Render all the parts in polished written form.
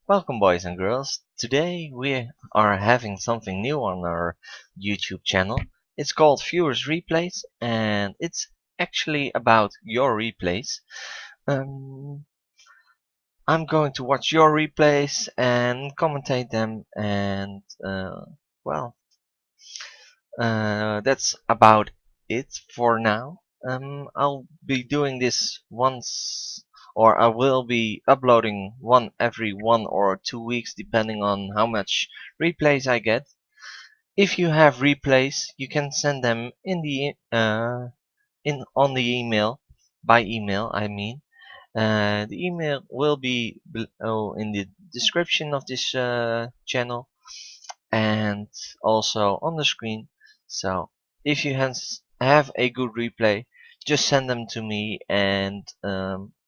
Welcome, boys and girls. Today we are having something new on our YouTube channel. It's called Viewers Replays, and it's actually about your replays. I'm going to watch your replays and commentate them, and that's about it for now. I'll be doing this once, or I will be uploading one every 1 or 2 weeks, depending on how much replays I get. If you have replays, you can send them in the on the email, by email. I mean, the email will be below in the description of this channel and also on the screen. So if you have a good replay, just send them to me, and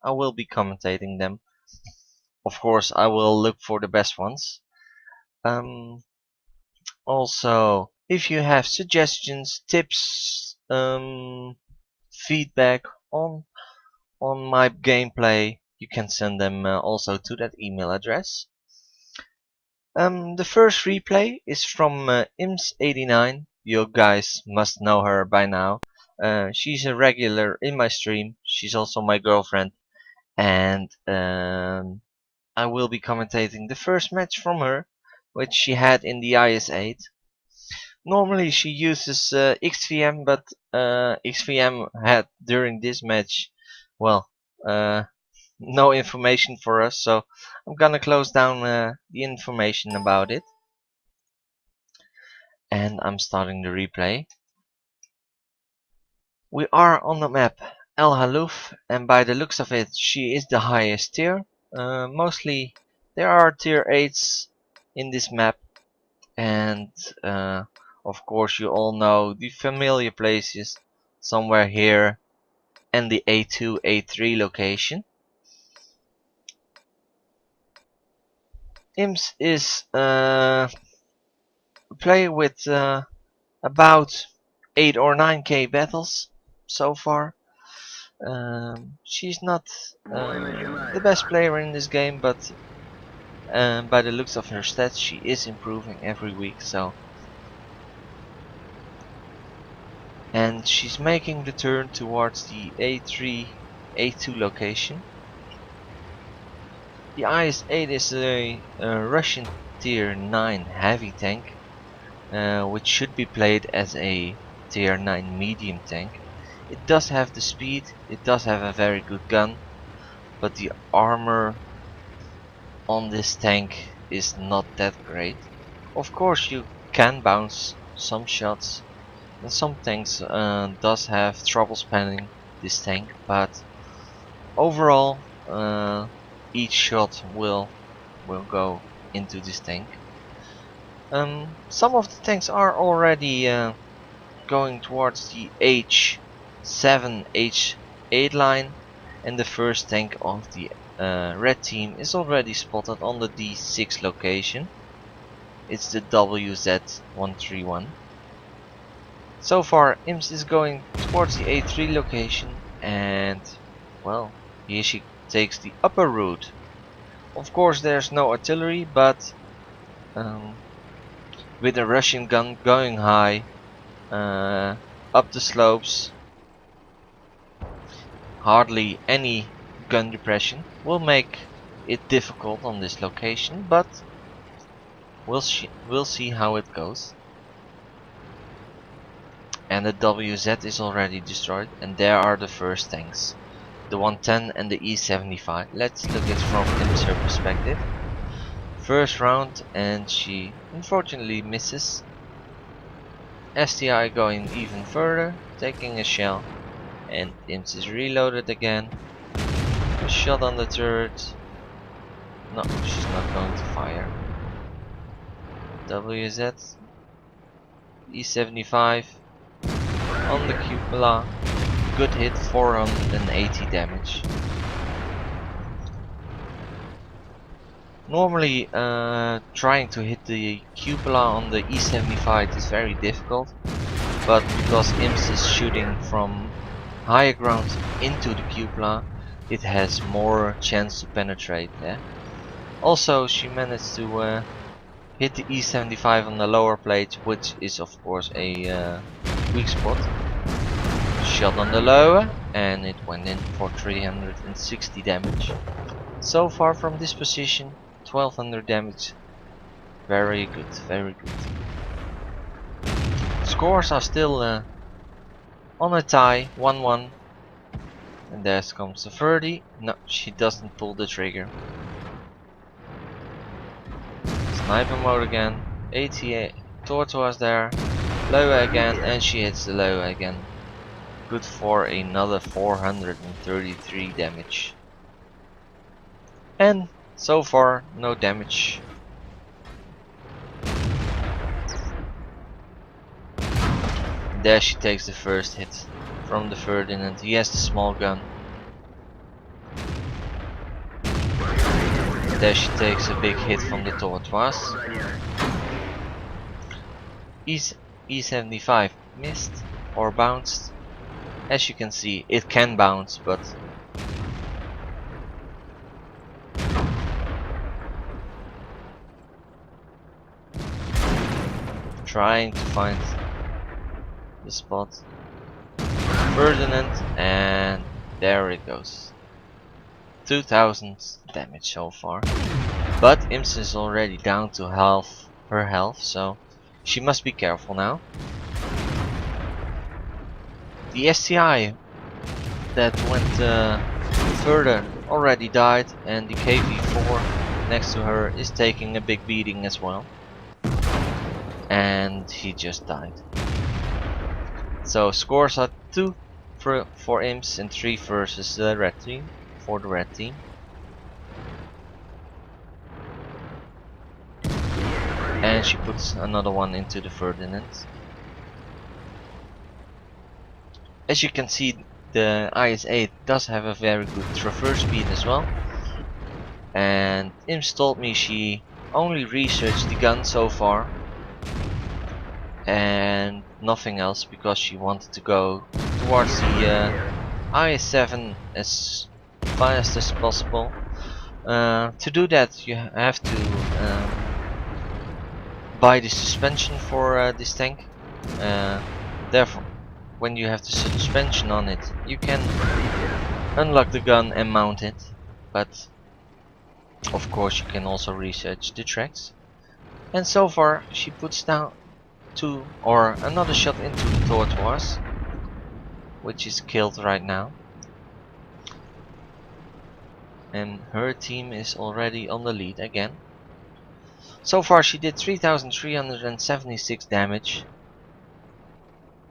I will be commentating them. Of course, I will look for the best ones. Also, if you have suggestions, tips, feedback on my gameplay, you can send them also to that email address. The first replay is from Ims89. You guys must know her by now. She's a regular in my stream. She's also my girlfriend, and I will be commentating the first match from her, which she had in the IS-8. Normally she uses XVM, but XVM had during this match, well, no information for us, so I'm gonna close down the information about it. And I'm starting the replay. We are on the map Halluf, and by the looks of it, she is the highest tier. Mostly there are tier 8s in this map, and of course you all know the familiar places somewhere here and the A2, A3 location. Ims is play with about 8 or 9k battles so far. She's not the best player in this game, but by the looks of her stats, she is improving every week. And she's making the turn towards the A3, A2 location. The IS-8 is a Russian tier 9 heavy tank, which should be played as a tier 9 medium tank. It does have the speed, it does have a very good gun, but the armor on this tank is not that great. Of course you can bounce some shots, and some tanks does have trouble spamming this tank, but overall each shot will go into this tank. Some of the tanks are already going towards the H7, H8 line, and the first tank of the red team is already spotted on the D6 location. It's the WZ131. So far, Ims is going towards the A3 location, and well, here she takes the upper route. Of course, there's no artillery, but with a Russian gun going high up the slopes, hardly any gun depression will make it difficult on this location, but we'll see how it goes. And the WZ is already destroyed, and there are the first tanks, the 110 and the E75. Let's look at it from Im's perspective. First round, and she unfortunately misses. STI going even further, taking a shell, and Ims is reloaded again. A shot on the turret. No, she's not going to fire. WZ, E75 on the cupola. Good hit, 480 damage. Normally trying to hit the cupola on the E75 is very difficult, but because Ims is shooting from higher ground into the cupola, it has more chance to penetrate there. Also, she managed to hit the E-75 on the lower plate, which is of course a weak spot. Shot on the lower, and it went in for 360 damage. So far from this position, 1200 damage. Very good, very good. Scores are still on a tie, 1-1. And there comes the 30. No, she doesn't pull the trigger. Sniper mode again. 88. Tortoise there. Lower again, and she hits the lower again. Good for another 433 damage. And so far, no damage. There she takes the first hit from the Ferdinand. He has the small gun. There she takes a big hit from the Tortoise. E-75 missed or bounced. As you can see, it can bounce, but trying to find the spot. Ferdinand, and there it goes. 2000 damage so far. But Ims is already down to half her health, so she must be careful now. The STI that went further already died, and the KV-4 next to her is taking a big beating as well. And he just died. So scores are 2 for Ims and 3 versus the red team. For the red team. And she puts another one into the Ferdinand. As you can see, the IS-8 does have a very good traverse speed as well. And Ims told me she only researched the gun so far and nothing else, because she wanted to go towards the IS-7 as fast as possible. To do that, you have to buy the suspension for this tank. Therefore, when you have the suspension on it, you can unlock the gun and mount it. But of course, you can also research the tracks. And so far, she puts down another shot into the Tortoise, which is killed right now. And her team is already on the lead again. So far she did 3376 damage,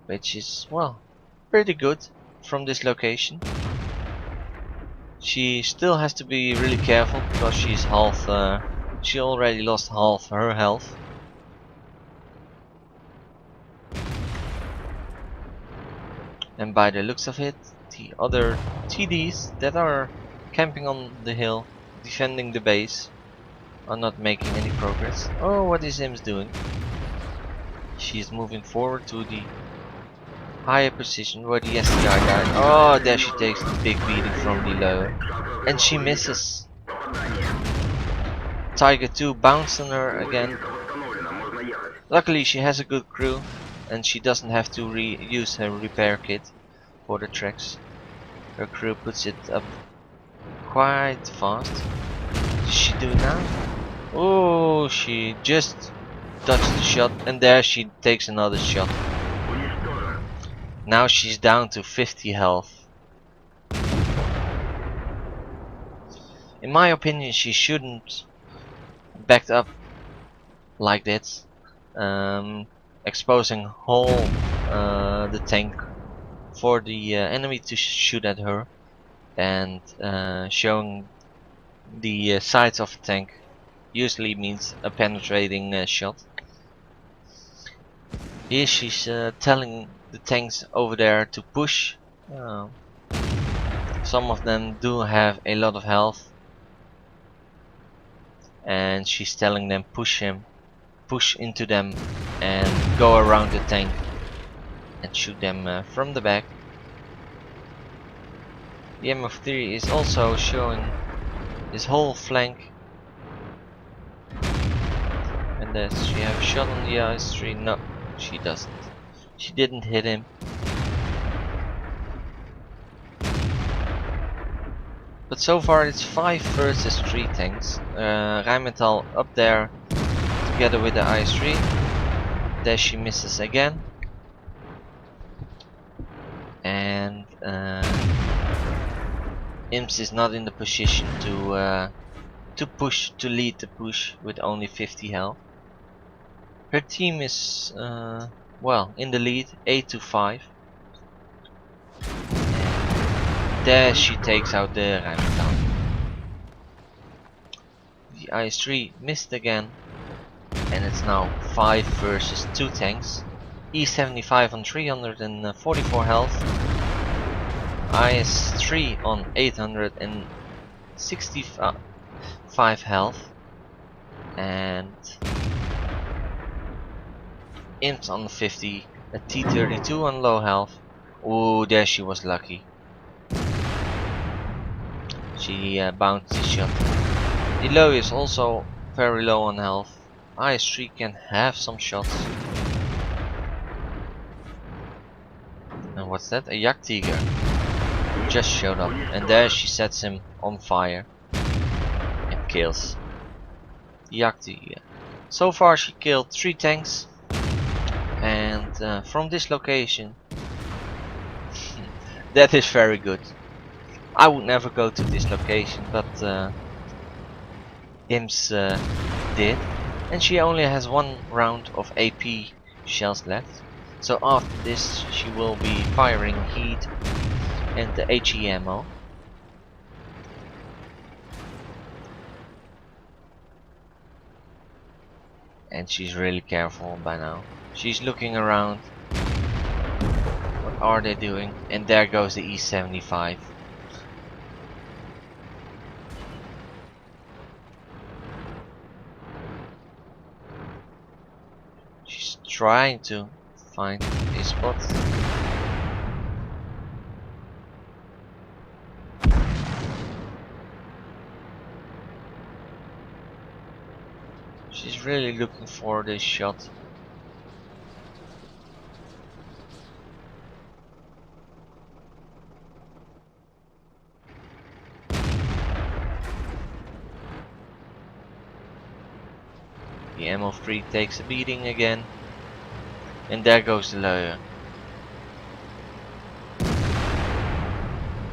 which is, well, pretty good from this location. She still has to be really careful because she's she already lost half her health. And by the looks of it, the other TDs that are camping on the hill, defending the base, are not making any progress. Oh, what is Ims doing? She's moving forward to the higher position where the STI died. Oh, there she takes the big beating from below. And she misses. Tiger 2 bounced on her again. Luckily she has a good crew, and she doesn't have to use her repair kit for the tracks. Her crew puts it up quite fast. What does she do now? Oh, she just dodged the shot, and there she takes another shot. Now she's down to 50 health. In my opinion, she shouldn't backed up like that, exposing whole the tank for the enemy to shoot at her, and showing the sides of the tank usually means a penetrating shot. Here she's telling the tanks over there to push. Some of them do have a lot of health, and she's telling them push into them and go around the tank and shoot them from the back. The M3 is also showing his whole flank Does she have a shot on the IS-3? No, she doesn't. She didn't hit him. But so far it's 5 versus 3 tanks. Rheinmetall up there together with the IS-3. There she misses again. And Ims is not in the position to lead the push with only 50 health. Her team is well in the lead, 8-5. There she takes out the Rheinmetall. The IS-3 missed again, and it's now 5 versus 2 tanks. E-79 on 344 health, IS-3 on 865 health, and Ims on 50, a T-32 on low health. Ooh, there she was lucky. She bounced the shot. The low is also very low on health. IS-3 can have some shots. And what's that? A Jagdtiger just showed up, and there she sets him on fire and kills the Jagdtiger. So far she killed 3 tanks, and from this location that is very good. I would never go to this location, but Ims did, and she only has 1 round of AP shells left. So after this she will be firing heat and the HE ammo. And she's really careful by now. She's looking around. What are they doing? And there goes the E-75. She's trying to find a spot. She's really looking for this shot. The ammo-3 takes a beating again. And there goes the Lawyer.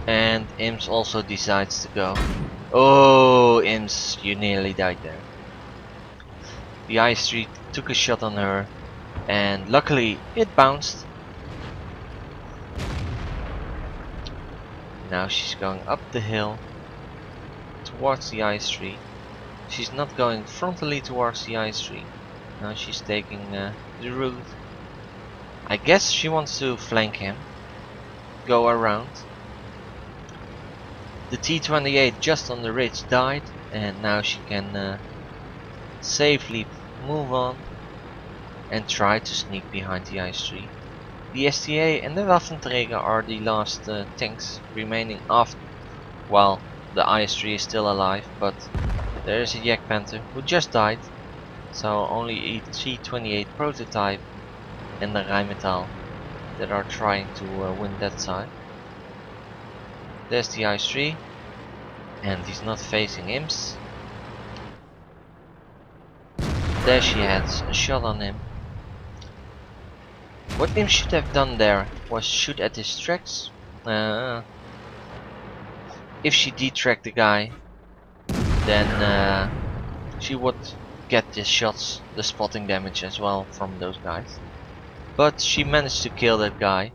And Ims also decides to go. Oh, Ims, you nearly died there. The IS-3 took a shot on her, and luckily it bounced. Now she's going up the hill towards the IS-3. She's not going frontally towards the IS-3. Now she's taking the route. I guess she wants to flank him, go around. The T-28 just on the ridge died, and now she can safely move on and try to sneak behind the IS-3. The STA and the Waffenträger are the last tanks remaining after, while the IS-3 is still alive, but there is a Jagdpanther who just died, so only a T-28 prototype and the Rheinmetall that are trying to win that side. There's the IS-3, and he's not facing Ims. There she has a shot on him. What Ims should have done there was shoot at his tracks. If she detracked the guy, then she would get the shots, the spotting damage as well from those guys. But she managed to kill that guy.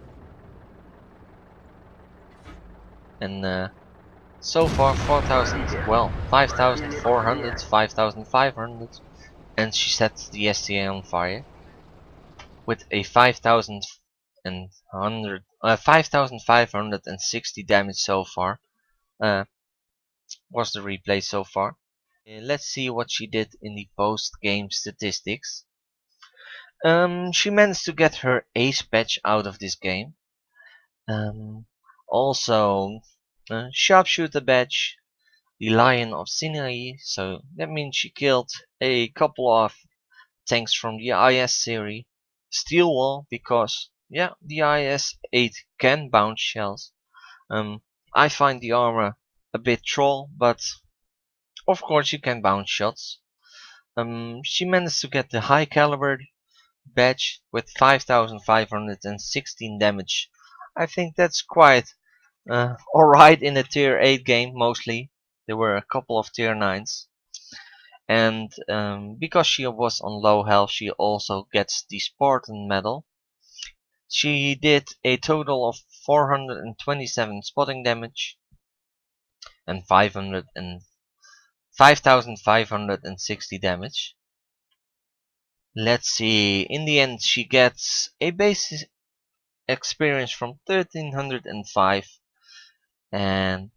And so far 4,000, well 5,400, 5,500, and she sets the STA on fire with a 5,560 damage so far. Was the replay so far. Let's see what she did in the post-game statistics. She managed to get her ace badge out of this game. Also, sharpshooter badge, the Lion of Scenery, so that means she killed a couple of tanks from the IS series. Steel wall, because yeah, the IS-8 can bounce shells. I find the armor a bit troll, but of course you can bounce shots. She managed to get the high caliber badge with 5516 damage. I think that's quite alright in a tier 8 game mostly. There were a couple of tier 9s. And because she was on low health, she also gets the Spartan medal. She did a total of 427 spotting damage and 5560 damage. Let's see, in the end she gets a base experience from 1305, and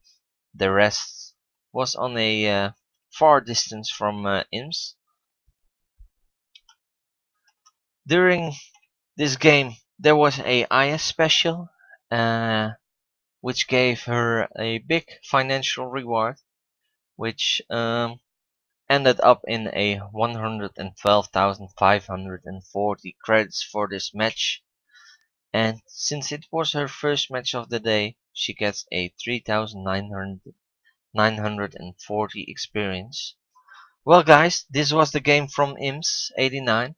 the rest was on a far distance from Ims. During this game there was a IS special, which gave her a big financial reward, which ended up in a 112,540 credits for this match. And since it was her first match of the day, she gets a 3,940 experience. Well guys, this was the game from Ims89.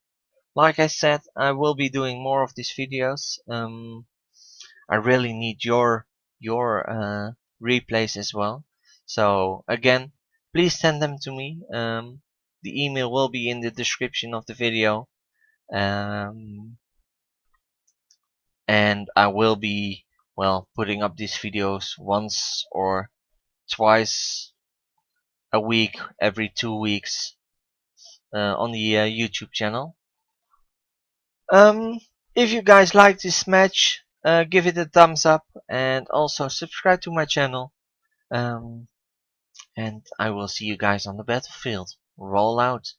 Like I said, I will be doing more of these videos. I really need your replays as well. So again, please send them to me. The email will be in the description of the video. And I will be, well, putting up these videos once or twice a week, every 2 weeks, on the YouTube channel. If you guys like this match, give it a thumbs up and also subscribe to my channel. And I will see you guys on the battlefield. Roll out.